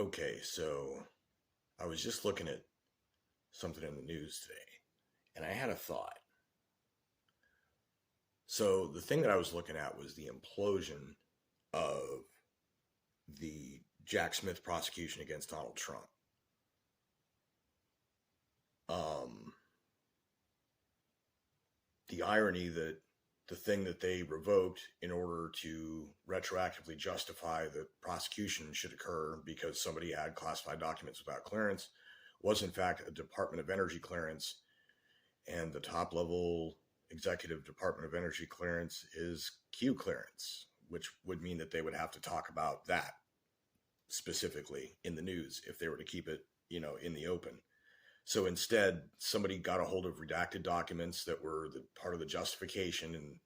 Okay, so I was just looking at something in the news today, and I had a thought. So the thing that I was looking at was the implosion of the Jack Smith prosecution against Donald Trump. Um, the irony that the thing that they revoked in order to retroactively justify that prosecution should occur because somebody had classified documents without clearance was in fact a Department of Energy clearance, and the top level executive Department of Energy clearance is Q clearance, which would mean that they would have to talk about that specifically in the news if they were to keep it, in the open. So instead, somebody got a hold of redacted documents that were the part of the justification, and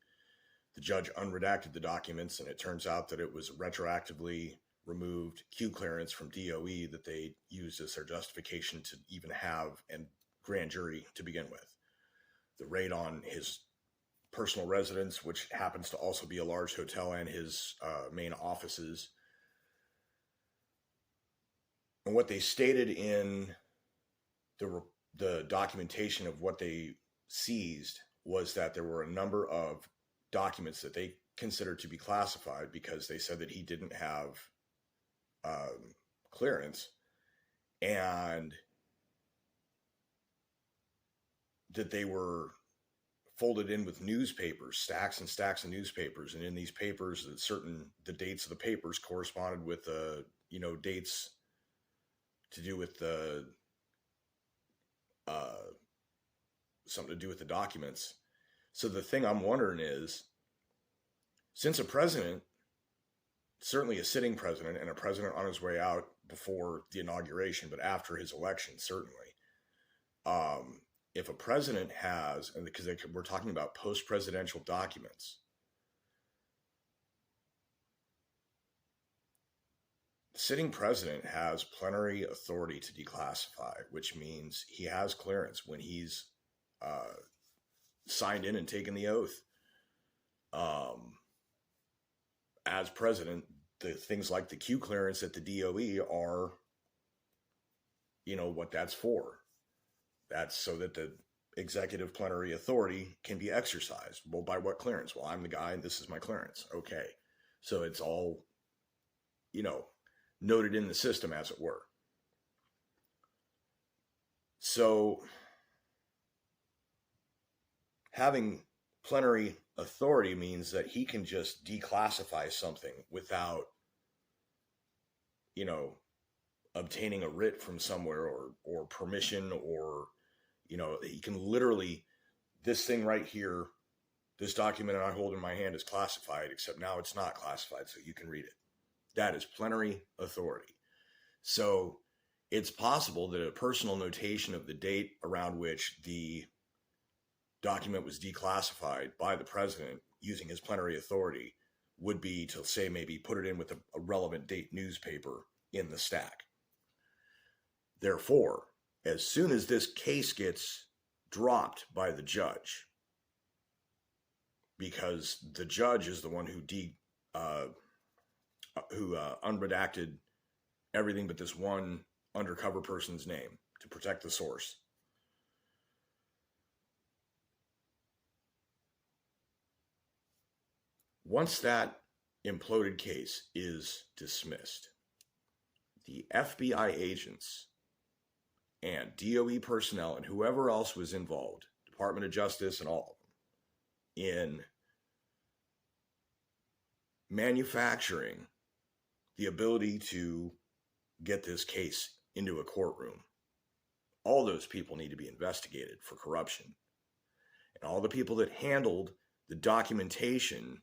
the judge unredacted the documents, and it turns out that it was retroactively removed Q clearance from DOE that they used as their justification to even have a grand jury to begin with. The raid on his personal residence, which happens to also be a large hotel, and his main offices. And what they stated in the documentation of what they seized was that there were a number of documents that they considered to be classified because they said that he didn't have clearance, and that they were folded in with newspapers, stacks and stacks of newspapers, and in these papers, the dates of the papers corresponded with dates to do with the something to do with the documents. So the thing I'm wondering is, since a president, certainly a sitting president and a president on his way out before the inauguration, but after his election, certainly, if a president has, and because we're talking about post-presidential documents, the sitting president has plenary authority to declassify, which means he has clearance when he's signed in and taken the oath. As president, the things like the Q clearance at the DOE are, what that's for. That's so that the executive plenary authority can be exercised. Well, by what clearance? Well, I'm the guy and this is my clearance. Okay. So it's all, noted in the system, as it were. So having plenary authority means that he can just declassify something without, obtaining a writ from somewhere or permission, or, he can literally, this thing right here, this document I hold in my hand is classified, except now it's not classified, so you can read it. That is plenary authority. So it's possible that a personal notation of the date around which the document was declassified by the president using his plenary authority would be to say, maybe put it in with a relevant date newspaper in the stack. Therefore, as soon as this case gets dropped by the judge, because the judge is the one who unredacted everything but this one undercover person's name to protect the source. Once that imploded case is dismissed, the FBI agents and DOE personnel and whoever else was involved, Department of Justice and all of them, in manufacturing the ability to get this case into a courtroom, all those people need to be investigated for corruption. And all the people that handled the documentation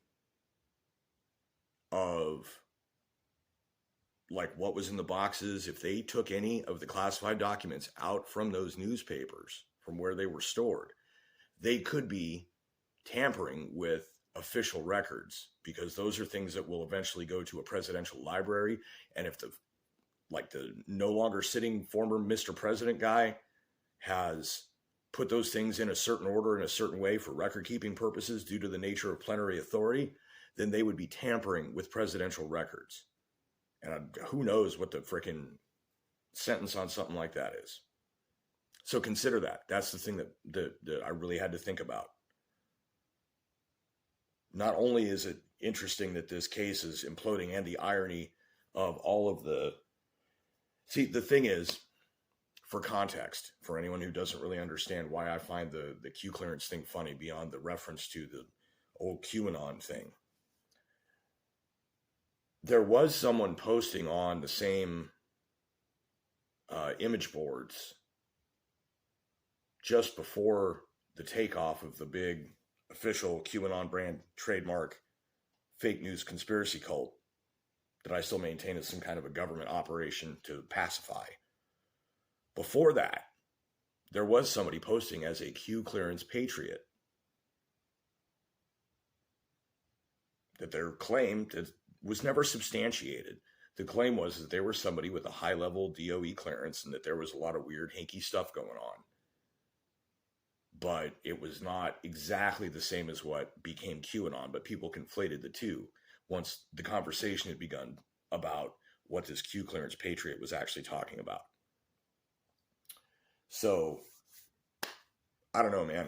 of like what was in the boxes, if they took any of the classified documents out from those newspapers from where they were stored, they could be tampering with official records, because those are things that will eventually go to a presidential library. And if the no longer sitting former Mr. President guy has put those things in a certain order in a certain way for record keeping purposes due to the nature of plenary authority, then they would be tampering with presidential records. And who knows what the freaking sentence on something like that is. So consider that. That's the thing that I really had to think about. Not only is it interesting that this case is imploding, and the irony of all of the... See, the thing is, for context, for anyone who doesn't really understand why I find the Q clearance thing funny beyond the reference to the old QAnon thing, there was someone posting on the same image boards just before the takeoff of the big official QAnon brand trademark fake news conspiracy cult that I still maintain is some kind of a government operation to pacify. Before that, there was somebody posting as a Q clearance patriot that their claim was never substantiated. The claim was that they were somebody with a high-level DOE clearance and that there was a lot of weird, hinky stuff going on. But it was not exactly the same as what became QAnon, but people conflated the two once the conversation had begun about what this Q clearance patriot was actually talking about. So, I don't know, man.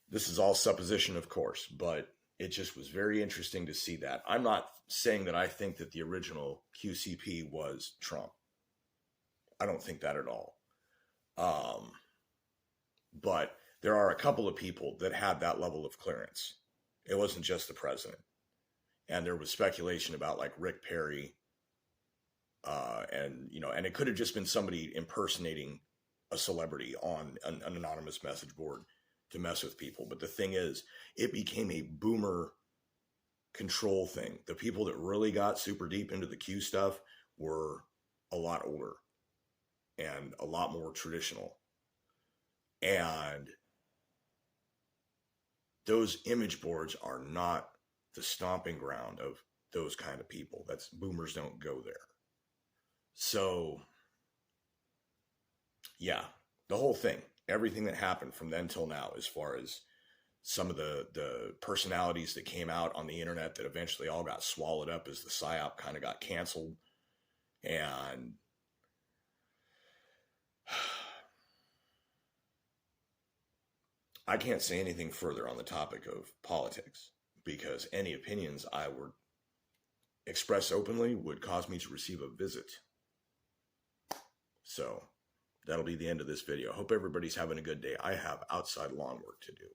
This is all supposition, of course, but it just was very interesting to see that. I'm not saying that I think that the original QCP was Trump. I don't think that at all. But there are a couple of people that had that level of clearance. It wasn't just the president. And there was speculation about like Rick Perry, and it could have just been somebody impersonating a celebrity on an anonymous message board to mess with people. But the thing is, it became a boomer control thing. The people that really got super deep into the Q stuff were a lot older and a lot more traditional. And those image boards are not the stomping ground of those kind of people. That's boomers don't go there. So, yeah, the whole thing, everything that happened from then till now, as far as some of the personalities that came out on the internet that eventually all got swallowed up as the PSYOP kind of got canceled. And I can't say anything further on the topic of politics, because any opinions I would express openly would cause me to receive a visit. So that'll be the end of this video. Hope everybody's having a good day. I have outside lawn work to do.